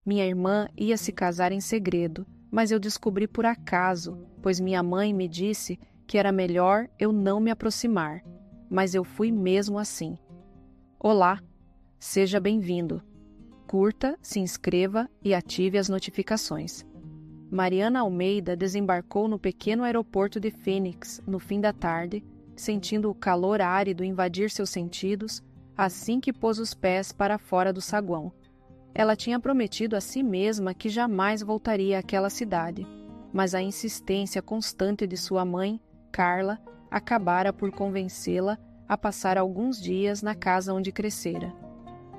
Minha irmã ia se casar em segredo, mas eu descobri por acaso, pois minha mãe me disse que era melhor eu não me aproximar, mas eu fui mesmo assim. Olá, seja bem-vindo. Curta, se inscreva e ative as notificações. Mariana Almeida desembarcou no pequeno aeroporto de Phoenix no fim da tarde, sentindo o calor árido invadir seus sentidos assim que pôs os pés para fora do saguão. Ela tinha prometido a si mesma que jamais voltaria àquela cidade, mas a insistência constante de sua mãe, Carla, acabara por convencê-la a passar alguns dias na casa onde crescera.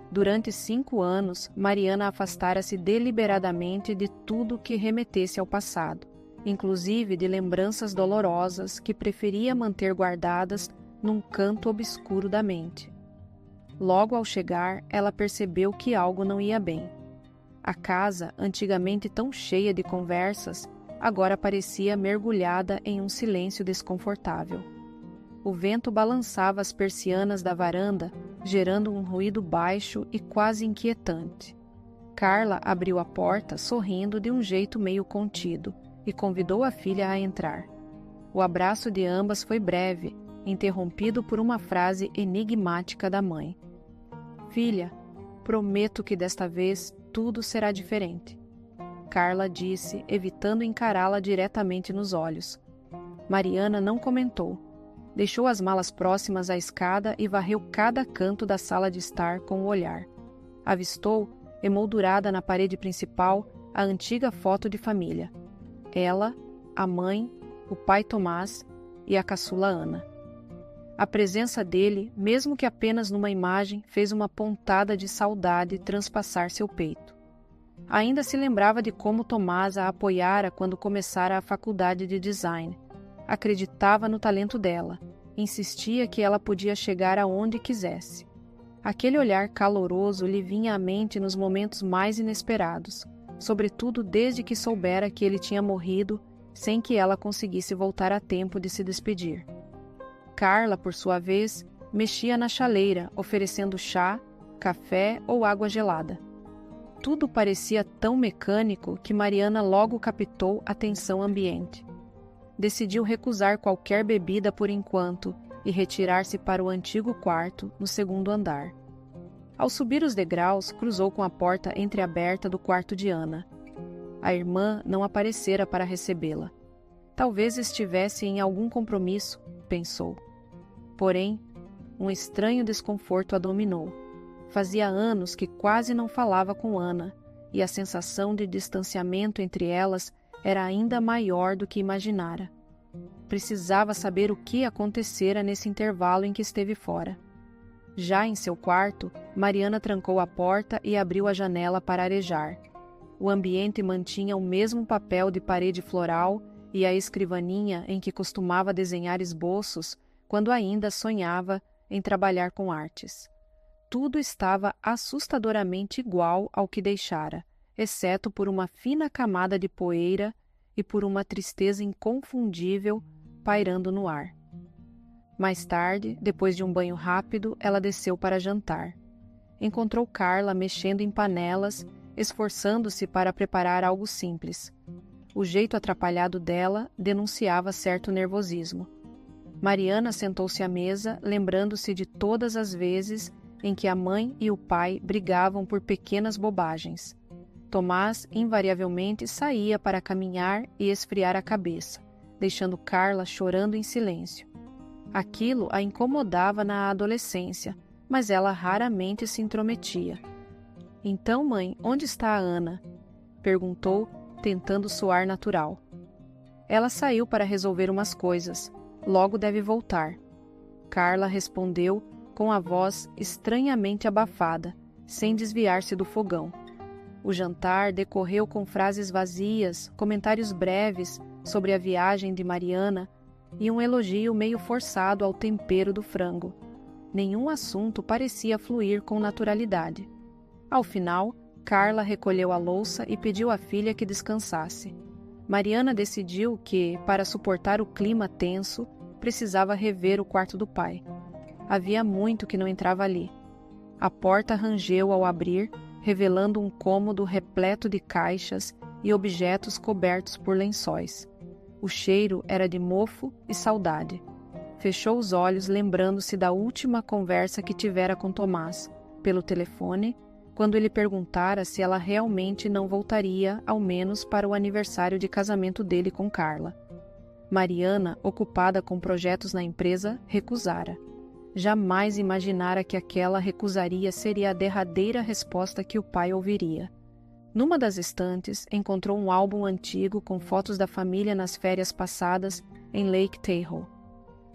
Durante 5 anos, Mariana afastara-se deliberadamente de tudo que remetesse ao passado, inclusive de lembranças dolorosas que preferia manter guardadas num canto obscuro da mente. Logo ao chegar, ela percebeu que algo não ia bem. A casa, antigamente tão cheia de conversas, agora parecia mergulhada em um silêncio desconfortável. O vento balançava as persianas da varanda, gerando um ruído baixo e quase inquietante. Carla abriu a porta, sorrindo de um jeito meio contido, e convidou a filha a entrar. O abraço de ambas foi breve, interrompido por uma frase enigmática da mãe. Filha, prometo que desta vez tudo será diferente. Carla disse, evitando encará-la diretamente nos olhos. Mariana não comentou. Deixou as malas próximas à escada e varreu cada canto da sala de estar com o olhar. Avistou, emoldurada na parede principal, a antiga foto de família. Ela, a mãe, o pai Tomás e a caçula Ana. A presença dele, mesmo que apenas numa imagem, fez uma pontada de saudade transpassar seu peito. Ainda se lembrava de como Tomás a apoiara quando começara a faculdade de design. Acreditava no talento dela. Insistia que ela podia chegar aonde quisesse. Aquele olhar caloroso lhe vinha à mente nos momentos mais inesperados, sobretudo desde que soubera que ele tinha morrido sem que ela conseguisse voltar a tempo de se despedir. Carla, por sua vez, mexia na chaleira, oferecendo chá, café ou água gelada. Tudo parecia tão mecânico que Mariana logo captou a tensão ambiente. Decidiu recusar qualquer bebida por enquanto e retirar-se para o antigo quarto, no 2º andar. Ao subir os degraus, cruzou com a porta entreaberta do quarto de Ana. A irmã não aparecera para recebê-la. Talvez estivesse em algum compromisso, pensou. Porém, um estranho desconforto a dominou. Fazia anos que quase não falava com Ana, e a sensação de distanciamento entre elas era ainda maior do que imaginara. Precisava saber o que acontecera nesse intervalo em que esteve fora. Já em seu quarto, Mariana trancou a porta e abriu a janela para arejar. O ambiente mantinha o mesmo papel de parede floral e a escrivaninha em que costumava desenhar esboços quando ainda sonhava em trabalhar com artes. Tudo estava assustadoramente igual ao que deixara, exceto por uma fina camada de poeira e por uma tristeza inconfundível pairando no ar. Mais tarde, depois de um banho rápido, ela desceu para jantar. Encontrou Carla mexendo em panelas, esforçando-se para preparar algo simples. O jeito atrapalhado dela denunciava certo nervosismo. Mariana sentou-se à mesa, lembrando-se de todas as vezes em que a mãe e o pai brigavam por pequenas bobagens. Tomás invariavelmente saía para caminhar e esfriar a cabeça, deixando Carla chorando em silêncio. Aquilo a incomodava na adolescência, mas ela raramente se intrometia. Então, mãe, onde está a Ana? Perguntou, tentando soar natural. Ela saiu para resolver umas coisas. Logo deve voltar. Carla respondeu com a voz estranhamente abafada, sem desviar-se do fogão. O jantar decorreu com frases vazias, comentários breves sobre a viagem de Mariana e um elogio meio forçado ao tempero do frango. Nenhum assunto parecia fluir com naturalidade. Ao final, Carla recolheu a louça e pediu à filha que descansasse. Mariana decidiu que, para suportar o clima tenso, precisava rever o quarto do pai. Havia muito que não entrava ali. A porta rangeu ao abrir revelando um cômodo repleto de caixas e objetos cobertos por lençóis. O cheiro era de mofo e saudade. Fechou os olhos, lembrando-se da última conversa que tivera com Tomás, pelo telefone, quando ele perguntara se ela realmente não voltaria, ao menos para o aniversário de casamento dele com Carla. Mariana, ocupada com projetos na empresa, recusara. Jamais imaginara que aquela recusaria seria a derradeira resposta que o pai ouviria. Numa das estantes, encontrou um álbum antigo com fotos da família nas férias passadas em Lake Tahoe.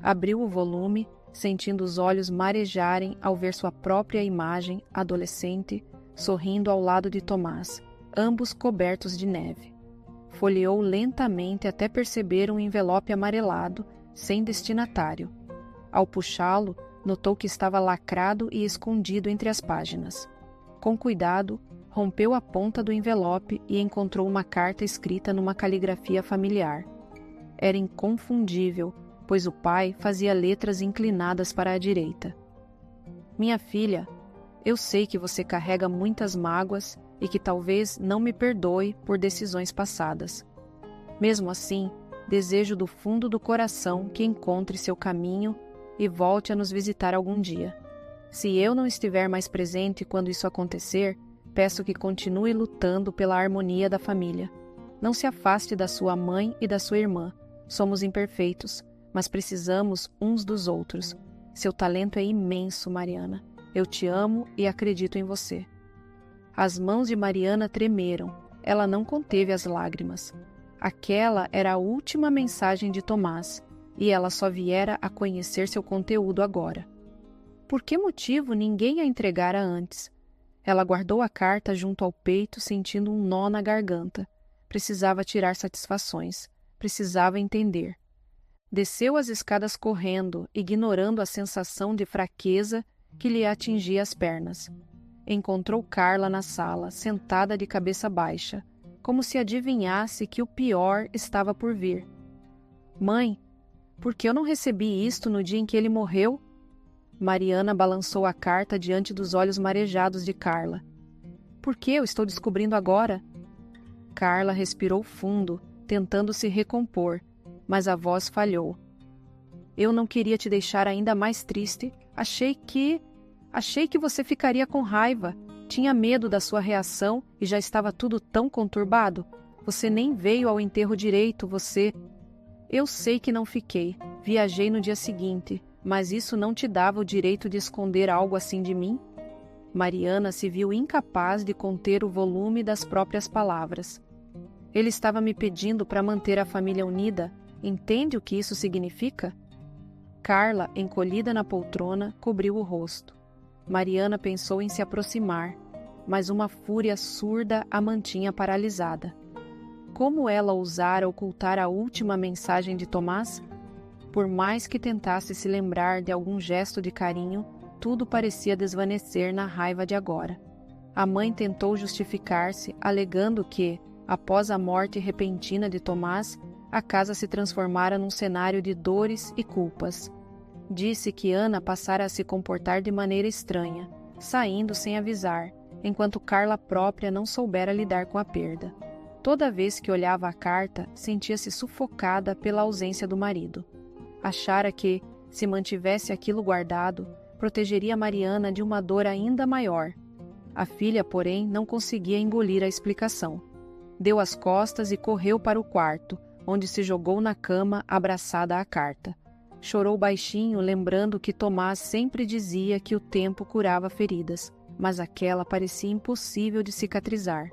Abriu o volume, sentindo os olhos marejarem ao ver sua própria imagem, adolescente, sorrindo ao lado de Tomás, ambos cobertos de neve. Folheou lentamente até perceber um envelope amarelado, sem destinatário. Ao puxá-lo, notou que estava lacrado e escondido entre as páginas. Com cuidado, rompeu a ponta do envelope e encontrou uma carta escrita numa caligrafia familiar. Era inconfundível, pois o pai fazia letras inclinadas para a direita. Minha filha, eu sei que você carrega muitas mágoas e que talvez não me perdoe por decisões passadas. Mesmo assim, desejo do fundo do coração que encontre seu caminho e volte a nos visitar algum dia. Se eu não estiver mais presente quando isso acontecer, peço que continue lutando pela harmonia da família. Não se afaste da sua mãe e da sua irmã. Somos imperfeitos, mas precisamos uns dos outros. Seu talento é imenso, Mariana. Eu te amo e acredito em você. As mãos de Mariana tremeram. Ela não conteve as lágrimas. Aquela era a última mensagem de Tomás, e ela só viera a conhecer seu conteúdo agora. Por que motivo ninguém a entregara antes? Ela guardou a carta junto ao peito, sentindo um nó na garganta. Precisava tirar satisfações. Precisava entender. Desceu as escadas correndo, ignorando a sensação de fraqueza que lhe atingia as pernas. Encontrou Carla na sala, sentada de cabeça baixa, como se adivinhasse que o pior estava por vir. Mãe, por que eu não recebi isto no dia em que ele morreu? Mariana balançou a carta diante dos olhos marejados de Carla. Por que eu estou descobrindo agora? Carla respirou fundo, tentando se recompor, mas a voz falhou. Eu não queria te deixar ainda mais triste. Achei que você ficaria com raiva. Tinha medo da sua reação e já estava tudo tão conturbado. Você nem veio ao enterro direito, Eu sei que não fiquei. Viajei no dia seguinte, mas isso não te dava o direito de esconder algo assim de mim? Mariana se viu incapaz de conter o volume das próprias palavras. Ele estava me pedindo para manter a família unida. Entende o que isso significa? Carla, encolhida na poltrona, cobriu o rosto. Mariana pensou em se aproximar, mas uma fúria surda a mantinha paralisada. Como ela ousara ocultar a última mensagem de Tomás? Por mais que tentasse se lembrar de algum gesto de carinho, tudo parecia desvanecer na raiva de agora. A mãe tentou justificar-se, alegando que, após a morte repentina de Tomás, a casa se transformara num cenário de dores e culpas. Disse que Ana passara a se comportar de maneira estranha, saindo sem avisar, enquanto Carla própria não soubera lidar com a perda. Toda vez que olhava a carta, sentia-se sufocada pela ausência do marido. Achara que, se mantivesse aquilo guardado, protegeria Mariana de uma dor ainda maior. A filha, porém, não conseguia engolir a explicação. Deu as costas e correu para o quarto, onde se jogou na cama abraçada à carta. Chorou baixinho, lembrando que Tomás sempre dizia que o tempo curava feridas, mas aquela parecia impossível de cicatrizar.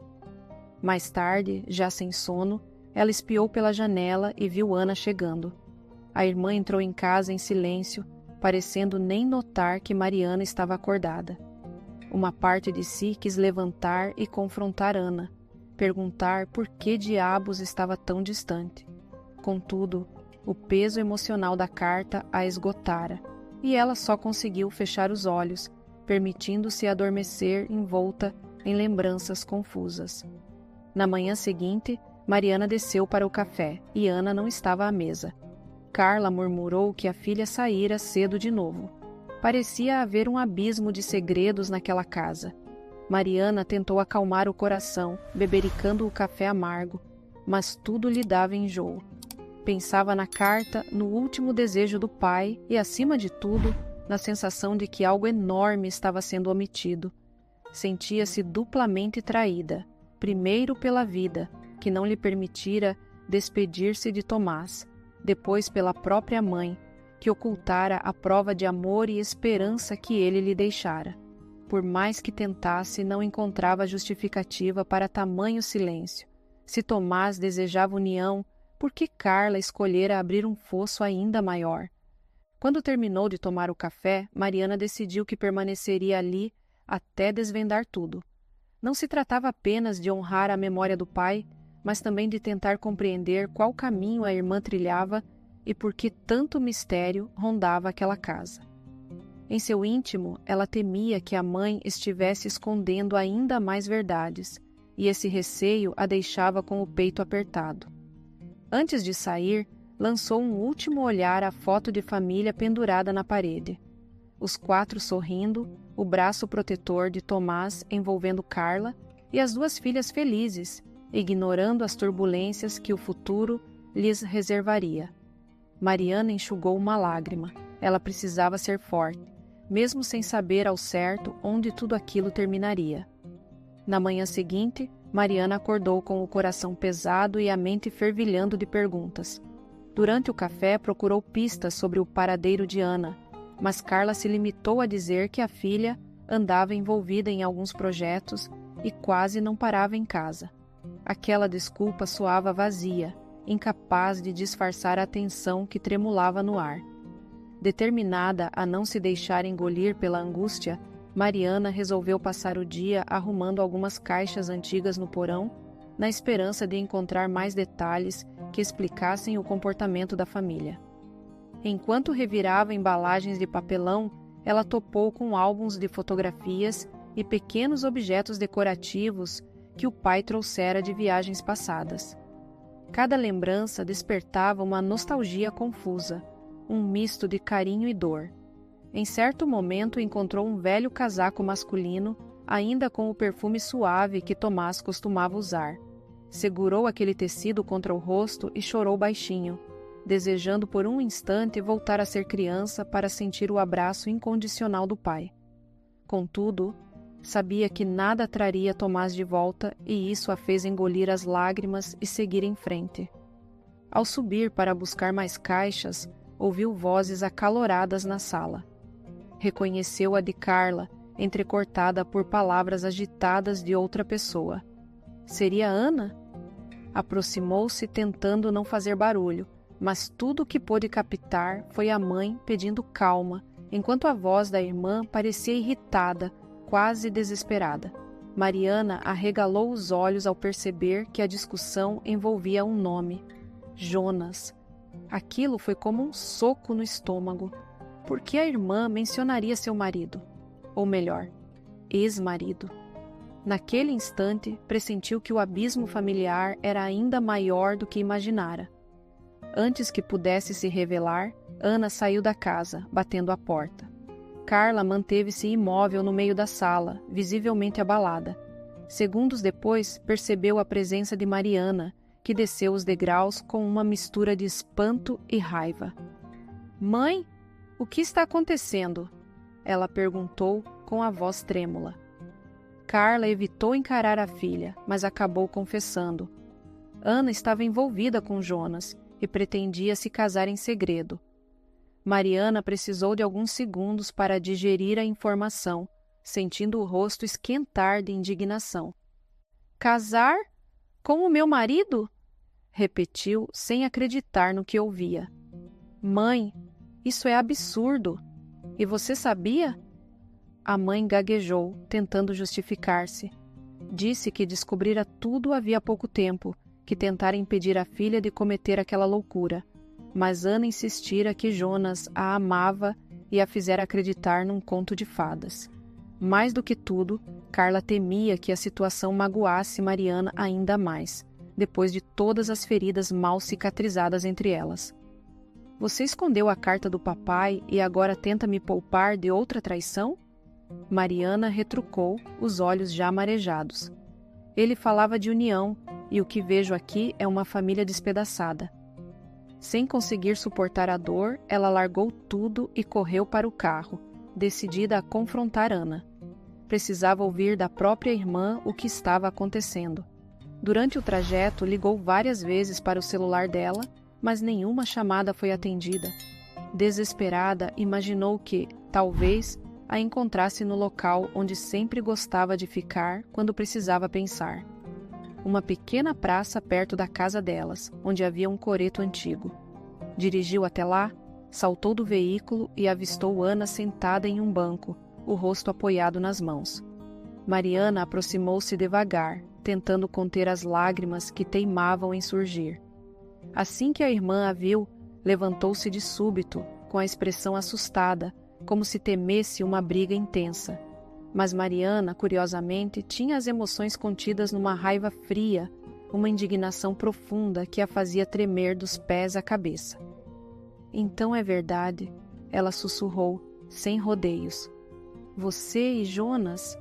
Mais tarde, já sem sono, ela espiou pela janela e viu Ana chegando. A irmã entrou em casa em silêncio, parecendo nem notar que Mariana estava acordada. Uma parte de si quis levantar e confrontar Ana, perguntar por que diabos estava tão distante. Contudo, o peso emocional da carta a esgotara, e ela só conseguiu fechar os olhos, permitindo-se adormecer envolta em lembranças confusas. Na manhã seguinte, Mariana desceu para o café e Ana não estava à mesa. Carla murmurou que a filha saíra cedo de novo. Parecia haver um abismo de segredos naquela casa. Mariana tentou acalmar o coração, bebericando o café amargo, mas tudo lhe dava enjoo. Pensava na carta, no último desejo do pai e, acima de tudo, na sensação de que algo enorme estava sendo omitido. Sentia-se duplamente traída, primeiro pela vida, que não lhe permitira despedir-se de Tomás, depois pela própria mãe, que ocultara a prova de amor e esperança que ele lhe deixara. Por mais que tentasse, não encontrava justificativa para tamanho silêncio. Se Tomás desejava união, por que Carla escolhera abrir um fosso ainda maior? Quando terminou de tomar o café, Mariana decidiu que permaneceria ali até desvendar tudo. Não se tratava apenas de honrar a memória do pai, mas também de tentar compreender qual caminho a irmã trilhava e por que tanto mistério rondava aquela casa. Em seu íntimo, ela temia que a mãe estivesse escondendo ainda mais verdades, e esse receio a deixava com o peito apertado. Antes de sair, lançou um último olhar à foto de família pendurada na parede. Os 4 sorrindo, o braço protetor de Tomás envolvendo Carla e as 2 filhas felizes, ignorando as turbulências que o futuro lhes reservaria. Mariana enxugou uma lágrima. Ela precisava ser forte, mesmo sem saber ao certo onde tudo aquilo terminaria. Na manhã seguinte, Mariana acordou com o coração pesado e a mente fervilhando de perguntas. Durante o café, procurou pistas sobre o paradeiro de Ana, mas Carla se limitou a dizer que a filha andava envolvida em alguns projetos e quase não parava em casa. Aquela desculpa soava vazia, incapaz de disfarçar a tensão que tremulava no ar. Determinada a não se deixar engolir pela angústia, Mariana resolveu passar o dia arrumando algumas caixas antigas no porão, na esperança de encontrar mais detalhes que explicassem o comportamento da família. Enquanto revirava embalagens de papelão, ela topou com álbuns de fotografias e pequenos objetos decorativos que o pai trouxera de viagens passadas. Cada lembrança despertava uma nostalgia confusa, um misto de carinho e dor. Em certo momento encontrou um velho casaco masculino, ainda com o perfume suave que Tomás costumava usar. Segurou aquele tecido contra o rosto e chorou baixinho, desejando por um instante voltar a ser criança para sentir o abraço incondicional do pai. Contudo, sabia que nada traria Tomás de volta e isso a fez engolir as lágrimas e seguir em frente. Ao subir para buscar mais caixas, ouviu vozes acaloradas na sala. Reconheceu a de Carla, entrecortada por palavras agitadas de outra pessoa. Seria Ana? Aproximou-se tentando não fazer barulho, mas tudo o que pôde captar foi a mãe pedindo calma, enquanto a voz da irmã parecia irritada, quase desesperada. Mariana arregalou os olhos ao perceber que a discussão envolvia um nome: Jonas. Aquilo foi como um soco no estômago. Por que a irmã mencionaria seu marido? Ou melhor, ex-marido. Naquele instante, pressentiu que o abismo familiar era ainda maior do que imaginara. Antes que pudesse se revelar, Ana saiu da casa, batendo a porta. Carla manteve-se imóvel no meio da sala, visivelmente abalada. Segundos depois, percebeu a presença de Mariana, que desceu os degraus com uma mistura de espanto e raiva. "Mãe, o que está acontecendo?" ela perguntou com a voz trêmula. Carla evitou encarar a filha, mas acabou confessando. Ana estava envolvida com Jonas e pretendia se casar em segredo. Mariana precisou de alguns segundos para digerir a informação, sentindo o rosto esquentar de indignação. "Casar? Com o meu marido?" repetiu sem acreditar no que ouvia. "Mãe, isso é absurdo. E você sabia?" A mãe gaguejou, tentando justificar-se. Disse que descobrira tudo havia pouco tempo, que tentara impedir a filha de cometer aquela loucura. Mas Ana insistira que Jonas a amava e a fizera acreditar num conto de fadas. Mais do que tudo, Carla temia que a situação magoasse Mariana ainda mais, depois de todas as feridas mal cicatrizadas entre elas. "Você escondeu a carta do papai e agora tenta me poupar de outra traição?" Mariana retrucou, os olhos já marejados. Ele falava de união, e o que vejo aqui é uma família despedaçada. Sem conseguir suportar a dor, ela largou tudo e correu para o carro, decidida a confrontar Ana. Precisava ouvir da própria irmã o que estava acontecendo. Durante o trajeto, ligou várias vezes para o celular dela, mas nenhuma chamada foi atendida. Desesperada, imaginou que, talvez, a encontrasse no local onde sempre gostava de ficar quando precisava pensar. Uma pequena praça perto da casa delas, onde havia um coreto antigo. Dirigiu até lá, saltou do veículo e avistou Ana sentada em um banco, o rosto apoiado nas mãos. Mariana aproximou-se devagar, tentando conter as lágrimas que teimavam em surgir. Assim que a irmã a viu, levantou-se de súbito, com a expressão assustada, como se temesse uma briga intensa. Mas Mariana, curiosamente, tinha as emoções contidas numa raiva fria, uma indignação profunda que a fazia tremer dos pés à cabeça. Então é verdade, ela sussurrou, sem rodeios. Você e Jonas?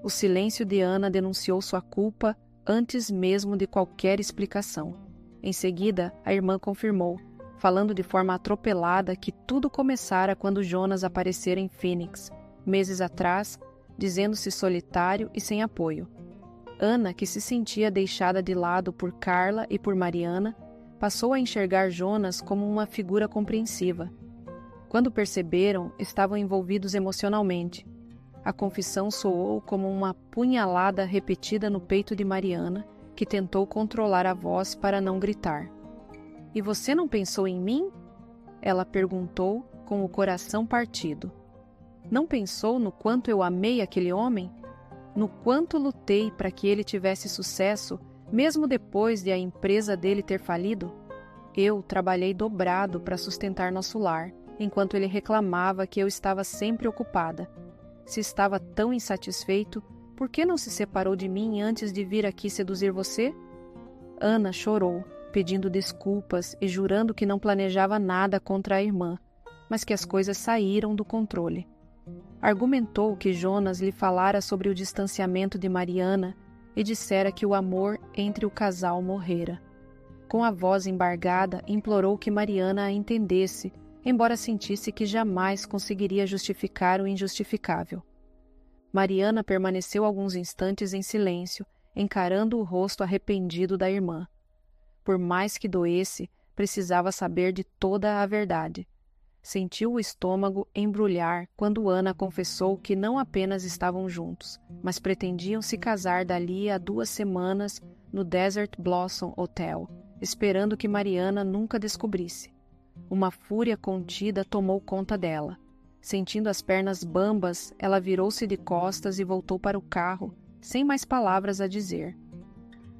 O silêncio de Ana denunciou sua culpa antes mesmo de qualquer explicação. Em seguida, a irmã confirmou, falando de forma atropelada que tudo começara quando Jonas aparecera em Phoenix, meses atrás, dizendo-se solitário e sem apoio. Ana, que se sentia deixada de lado por Carla e por Mariana, passou a enxergar Jonas como uma figura compreensiva. Quando perceberam, estavam envolvidos emocionalmente. A confissão soou como uma punhalada repetida no peito de Mariana, que tentou controlar a voz para não gritar. "E você não pensou em mim?" Ela perguntou, com o coração partido. "Não pensou no quanto eu amei aquele homem? No quanto lutei para que ele tivesse sucesso, mesmo depois de a empresa dele ter falido? Eu trabalhei dobrado para sustentar nosso lar, enquanto ele reclamava que eu estava sempre ocupada. Se estava tão insatisfeito, por que não se separou de mim antes de vir aqui seduzir você?" Ana chorou, pedindo desculpas e jurando que não planejava nada contra a irmã, mas que as coisas saíram do controle. Argumentou que Jonas lhe falara sobre o distanciamento de Mariana e dissera que o amor entre o casal morrera. Com a voz embargada, implorou que Mariana a entendesse, embora sentisse que jamais conseguiria justificar o injustificável. Mariana permaneceu alguns instantes em silêncio, encarando o rosto arrependido da irmã. Por mais que doesse, precisava saber de toda a verdade. Sentiu o estômago embrulhar quando Ana confessou que não apenas estavam juntos, mas pretendiam se casar dali a 2 semanas no Desert Blossom Hotel, esperando que Mariana nunca descobrisse. Uma fúria contida tomou conta dela. Sentindo as pernas bambas, ela virou-se de costas e voltou para o carro, sem mais palavras a dizer.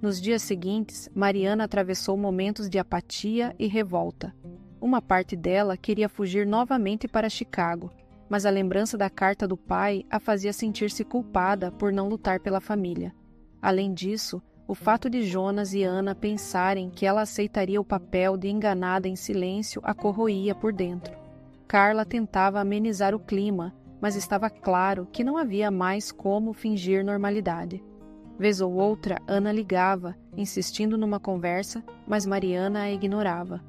Nos dias seguintes, Mariana atravessou momentos de apatia e revolta. Uma parte dela queria fugir novamente para Chicago, mas a lembrança da carta do pai a fazia sentir-se culpada por não lutar pela família. Além disso, o fato de Jonas e Ana pensarem que ela aceitaria o papel de enganada em silêncio a corroía por dentro. Carla tentava amenizar o clima, mas estava claro que não havia mais como fingir normalidade. Vez ou outra, Ana ligava, insistindo numa conversa, mas Mariana a ignorava.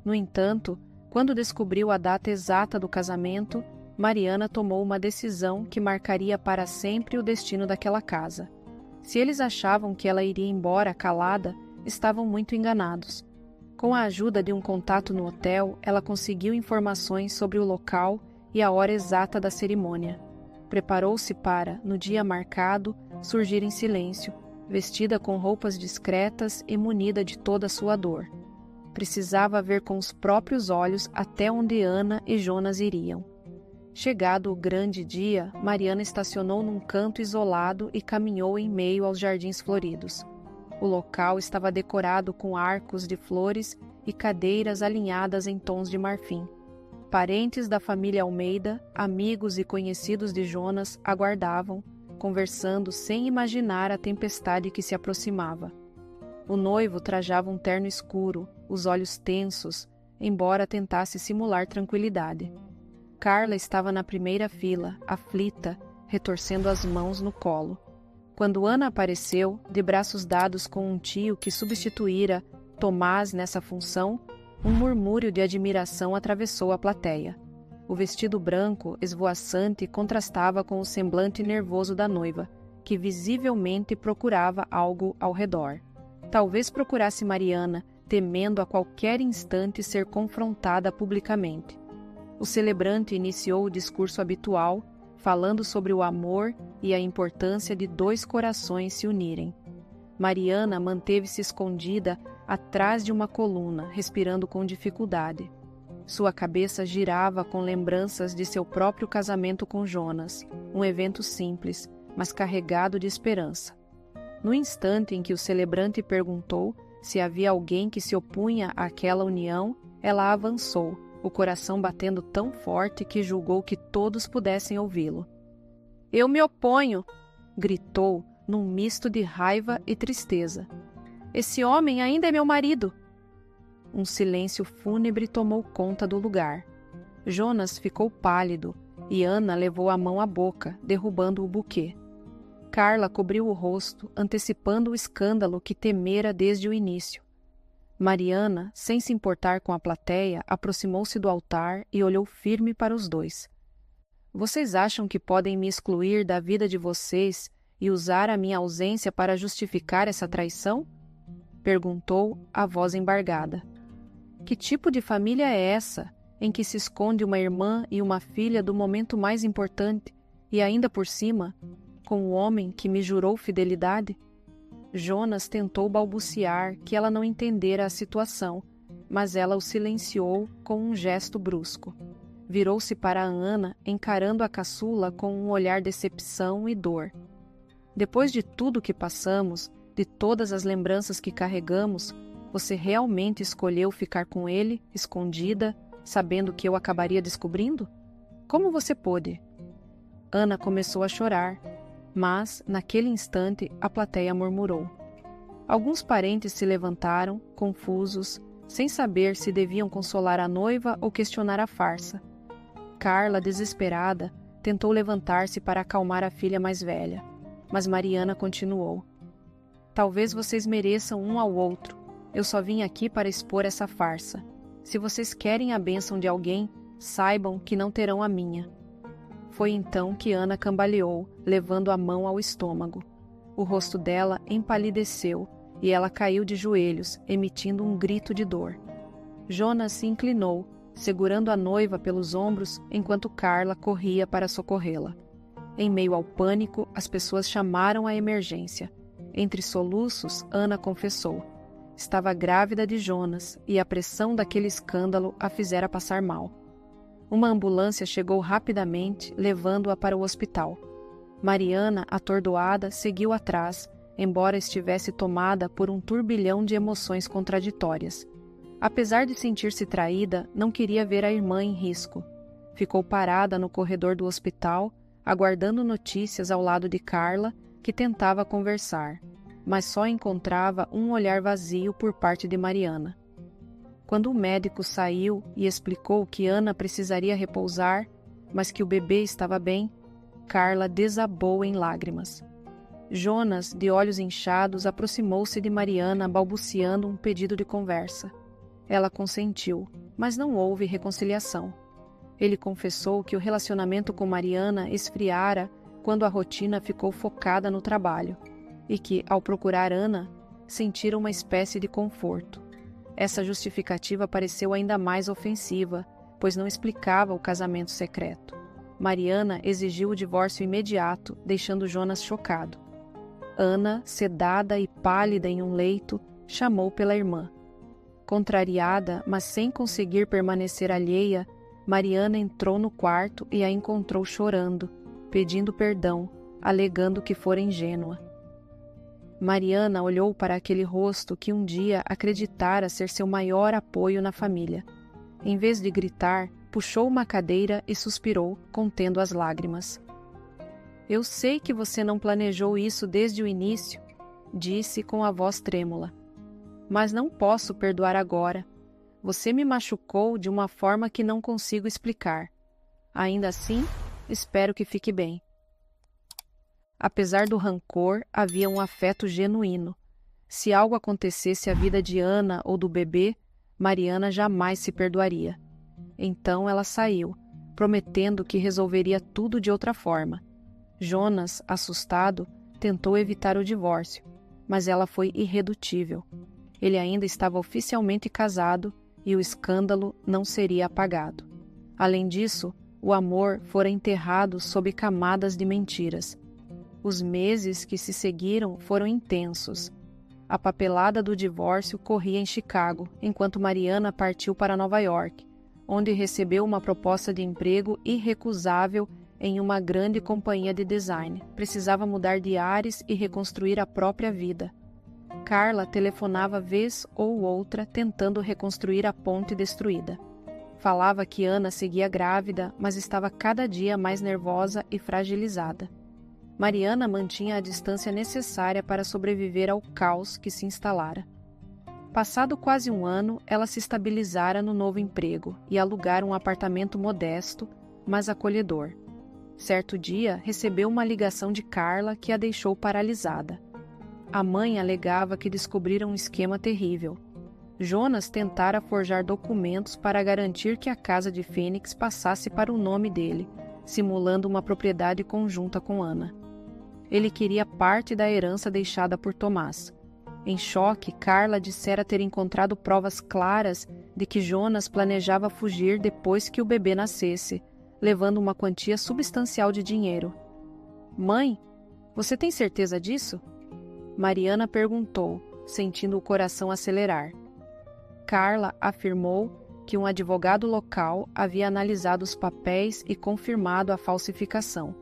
No entanto, quando descobriu a data exata do casamento, Mariana tomou uma decisão que marcaria para sempre o destino daquela casa. Se eles achavam que ela iria embora calada, estavam muito enganados. Com a ajuda de um contato no hotel, ela conseguiu informações sobre o local e a hora exata da cerimônia. Preparou-se para, no dia marcado, surgir em silêncio, vestida com roupas discretas e munida de toda a sua dor. Precisava ver com os próprios olhos até onde Ana e Jonas iriam. Chegado o grande dia, Mariana estacionou num canto isolado e caminhou em meio aos jardins floridos. O local estava decorado com arcos de flores e cadeiras alinhadas em tons de marfim. Parentes da família Almeida, amigos e conhecidos de Jonas aguardavam, conversando sem imaginar a tempestade que se aproximava. O noivo trajava um terno escuro, os olhos tensos, embora tentasse simular tranquilidade. Carla estava na primeira fila, aflita, retorcendo as mãos no colo. Quando Ana apareceu, de braços dados com um tio que substituíra Tomás nessa função, um murmúrio de admiração atravessou a plateia. O vestido branco, esvoaçante, contrastava com o semblante nervoso da noiva, que visivelmente procurava algo ao redor. Talvez procurasse Mariana, temendo a qualquer instante ser confrontada publicamente. O celebrante iniciou o discurso habitual, falando sobre o amor e a importância de dois corações se unirem. Mariana manteve-se escondida atrás de uma coluna, respirando com dificuldade. Sua cabeça girava com lembranças de seu próprio casamento com Jonas, um evento simples, mas carregado de esperança. No instante em que o celebrante perguntou se havia alguém que se opunha àquela união, ela avançou, o coração batendo tão forte que julgou que todos pudessem ouvi-lo. "Eu me oponho!" gritou, num misto de raiva e tristeza. "Esse homem ainda é meu marido!" Um silêncio fúnebre tomou conta do lugar. Jonas ficou pálido e Ana levou a mão à boca, derrubando o buquê. Carla cobriu o rosto, antecipando o escândalo que temera desde o início. Mariana, sem se importar com a plateia, aproximou-se do altar e olhou firme para os dois. "Vocês acham que podem me excluir da vida de vocês e usar a minha ausência para justificar essa traição?" perguntou, a voz embargada. "Que tipo de família é essa, em que se esconde uma irmã e uma filha do momento mais importante, e ainda por cima, com o homem que me jurou fidelidade?" Jonas tentou balbuciar que ela não entendera a situação, mas ela o silenciou com um gesto brusco. Virou-se para Ana, encarando a caçula com um olhar de decepção e dor. "Depois de tudo que passamos, de todas as lembranças que carregamos, você realmente escolheu ficar com ele, escondida, sabendo que eu acabaria descobrindo? Como você pôde?" Ana começou a chorar, mas, naquele instante, a plateia murmurou. Alguns parentes se levantaram, confusos, sem saber se deviam consolar a noiva ou questionar a farsa. Carla, desesperada, tentou levantar-se para acalmar a filha mais velha, mas Mariana continuou. "Talvez vocês mereçam um ao outro. Eu só vim aqui para expor essa farsa. Se vocês querem a bênção de alguém, saibam que não terão a minha." Foi então que Ana cambaleou, levando a mão ao estômago. O rosto dela empalideceu e ela caiu de joelhos, emitindo um grito de dor. Jonas se inclinou, segurando a noiva pelos ombros enquanto Carla corria para socorrê-la. Em meio ao pânico, as pessoas chamaram a emergência. Entre soluços, Ana confessou. Estava grávida de Jonas e a pressão daquele escândalo a fizera passar mal. Uma ambulância chegou rapidamente, levando-a para o hospital. Mariana, atordoada, seguiu atrás, embora estivesse tomada por um turbilhão de emoções contraditórias. Apesar de sentir-se traída, não queria ver a irmã em risco. Ficou parada no corredor do hospital, aguardando notícias ao lado de Carla, que tentava conversar, mas só encontrava um olhar vazio por parte de Mariana. Quando o médico saiu e explicou que Ana precisaria repousar, mas que o bebê estava bem, Carla desabou em lágrimas. Jonas, de olhos inchados, aproximou-se de Mariana, balbuciando um pedido de conversa. Ela consentiu, mas não houve reconciliação. Ele confessou que o relacionamento com Mariana esfriara quando a rotina ficou focada no trabalho, e que, ao procurar Ana, sentira uma espécie de conforto. Essa justificativa pareceu ainda mais ofensiva, pois não explicava o casamento secreto. Mariana exigiu o divórcio imediato, deixando Jonas chocado. Ana, sedada e pálida em um leito, chamou pela irmã. Contrariada, mas sem conseguir permanecer alheia, Mariana entrou no quarto e a encontrou chorando, pedindo perdão, alegando que fora ingênua. Mariana olhou para aquele rosto que um dia acreditara ser seu maior apoio na família. Em vez de gritar, puxou uma cadeira e suspirou, contendo as lágrimas. "Eu sei que você não planejou isso desde o início", disse com a voz trêmula. "Mas não posso perdoar agora. Você me machucou de uma forma que não consigo explicar. Ainda assim, espero que fique bem." Apesar do rancor, havia um afeto genuíno. Se algo acontecesse à vida de Ana ou do bebê, Mariana jamais se perdoaria. Então ela saiu, prometendo que resolveria tudo de outra forma. Jonas, assustado, tentou evitar o divórcio, mas ela foi irredutível. Ele ainda estava oficialmente casado e o escândalo não seria apagado. Além disso, o amor fora enterrado sob camadas de mentiras. Os meses que se seguiram foram intensos. A papelada do divórcio corria em Chicago, enquanto Mariana partiu para Nova York, onde recebeu uma proposta de emprego irrecusável em uma grande companhia de design. Precisava mudar de ares e reconstruir a própria vida. Carla telefonava vez ou outra tentando reconstruir a ponte destruída. Falava que Ana seguia grávida, mas estava cada dia mais nervosa e fragilizada. Mariana mantinha a distância necessária para sobreviver ao caos que se instalara. Passado quase um ano, ela se estabilizara no novo emprego e alugara um apartamento modesto, mas acolhedor. Certo dia, recebeu uma ligação de Carla que a deixou paralisada. A mãe alegava que descobriram um esquema terrível. Jonas tentara forjar documentos para garantir que a casa de Phoenix passasse para o nome dele, simulando uma propriedade conjunta com Ana. Ele queria parte da herança deixada por Tomás. Em choque, Carla dissera ter encontrado provas claras de que Jonas planejava fugir depois que o bebê nascesse, levando uma quantia substancial de dinheiro. "Mãe, você tem certeza disso?" Mariana perguntou, sentindo o coração acelerar. Carla afirmou que um advogado local havia analisado os papéis e confirmado a falsificação.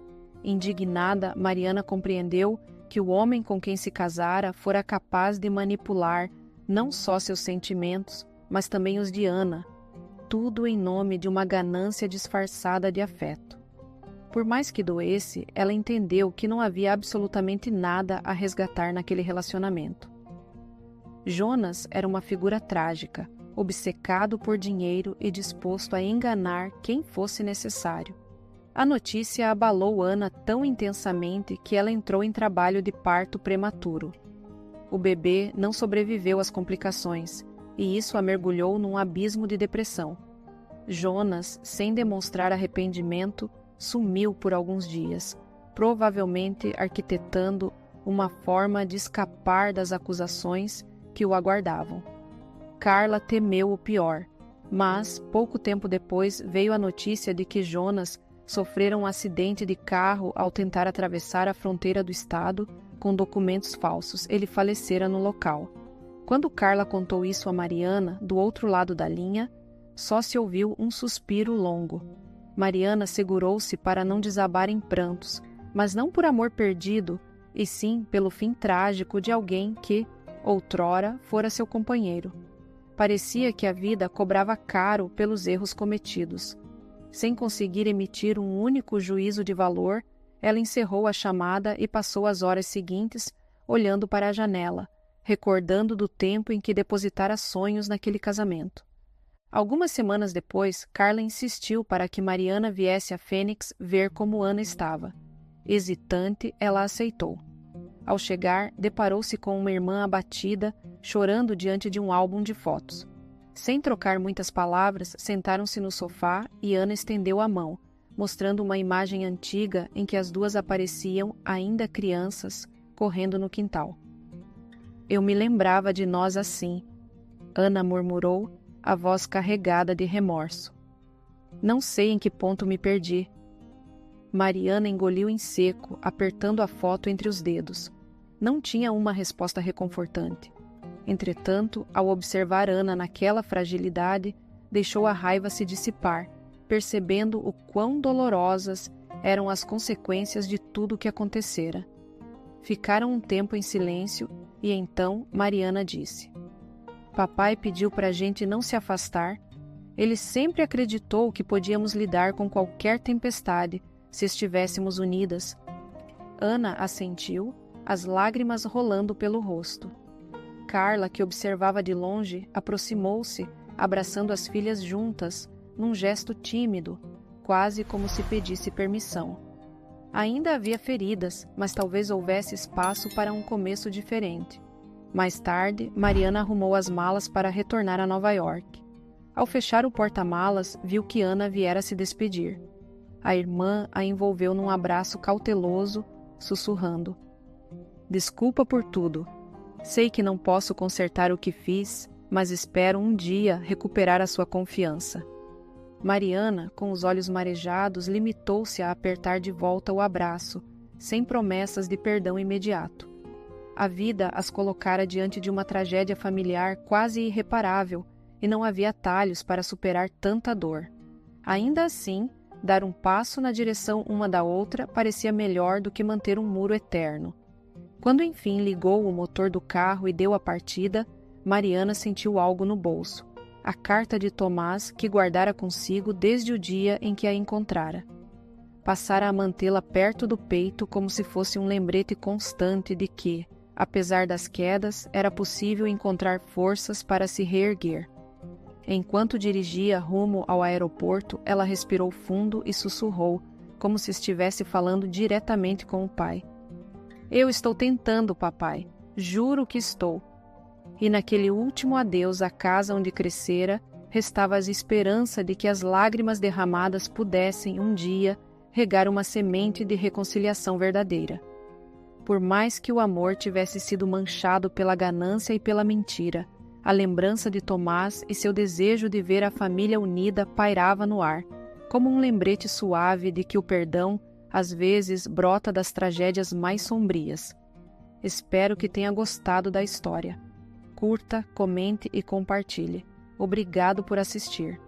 Indignada, Mariana compreendeu que o homem com quem se casara fora capaz de manipular não só seus sentimentos, mas também os de Ana, tudo em nome de uma ganância disfarçada de afeto. Por mais que doesse, ela entendeu que não havia absolutamente nada a resgatar naquele relacionamento. Jonas era uma figura trágica, obcecado por dinheiro e disposto a enganar quem fosse necessário. A notícia abalou Ana tão intensamente que ela entrou em trabalho de parto prematuro. O bebê não sobreviveu às complicações, e isso a mergulhou num abismo de depressão. Jonas, sem demonstrar arrependimento, sumiu por alguns dias, provavelmente arquitetando uma forma de escapar das acusações que o aguardavam. Carla temeu o pior, mas, pouco tempo depois, veio a notícia de que Jonas sofrera um acidente de carro ao tentar atravessar a fronteira do estado com documentos falsos. Ele falecera no local. Quando Carla contou isso a Mariana, do outro lado da linha, só se ouviu um suspiro longo. Mariana segurou-se para não desabar em prantos, mas não por amor perdido, e sim pelo fim trágico de alguém que, outrora, fora seu companheiro. Parecia que a vida cobrava caro pelos erros cometidos. Sem conseguir emitir um único juízo de valor, ela encerrou a chamada e passou as horas seguintes olhando para a janela, recordando do tempo em que depositara sonhos naquele casamento. Algumas semanas depois, Carla insistiu para que Mariana viesse a Phoenix ver como Ana estava. Hesitante, ela aceitou. Ao chegar, deparou-se com uma irmã abatida, chorando diante de um álbum de fotos. Sem trocar muitas palavras, sentaram-se no sofá e Ana estendeu a mão, mostrando uma imagem antiga em que as duas apareciam, ainda crianças, correndo no quintal. "Eu me lembrava de nós assim", Ana murmurou, a voz carregada de remorso. "Não sei em que ponto me perdi." Mariana engoliu em seco, apertando a foto entre os dedos. Não tinha uma resposta reconfortante. Entretanto, ao observar Ana naquela fragilidade, deixou a raiva se dissipar, percebendo o quão dolorosas eram as consequências de tudo o que acontecera. Ficaram um tempo em silêncio e então Mariana disse: "Papai pediu para a gente não se afastar. Ele sempre acreditou que podíamos lidar com qualquer tempestade se estivéssemos unidas." Ana assentiu, as lágrimas rolando pelo rosto. Carla, que observava de longe, aproximou-se, abraçando as filhas juntas, num gesto tímido, quase como se pedisse permissão. Ainda havia feridas, mas talvez houvesse espaço para um começo diferente. Mais tarde, Mariana arrumou as malas para retornar a Nova York. Ao fechar o porta-malas, viu que Ana viera se despedir. A irmã a envolveu num abraço cauteloso, sussurrando: "Desculpa por tudo. Sei que não posso consertar o que fiz, mas espero um dia recuperar a sua confiança." Mariana, com os olhos marejados, limitou-se a apertar de volta o abraço, sem promessas de perdão imediato. A vida as colocara diante de uma tragédia familiar quase irreparável e não havia atalhos para superar tanta dor. Ainda assim, dar um passo na direção uma da outra parecia melhor do que manter um muro eterno. Quando enfim ligou o motor do carro e deu a partida, Mariana sentiu algo no bolso. A carta de Tomás que guardara consigo desde o dia em que a encontrara. Passara a mantê-la perto do peito como se fosse um lembrete constante de que, apesar das quedas, era possível encontrar forças para se reerguer. Enquanto dirigia rumo ao aeroporto, ela respirou fundo e sussurrou, como se estivesse falando diretamente com o pai: "Eu estou tentando, papai. Juro que estou." E naquele último adeus à casa onde crescera, restava a esperança de que as lágrimas derramadas pudessem, um dia, regar uma semente de reconciliação verdadeira. Por mais que o amor tivesse sido manchado pela ganância e pela mentira, a lembrança de Tomás e seu desejo de ver a família unida pairava no ar, como um lembrete suave de que o perdão, às vezes, brota das tragédias mais sombrias. Espero que tenha gostado da história. Curta, comente e compartilhe. Obrigado por assistir.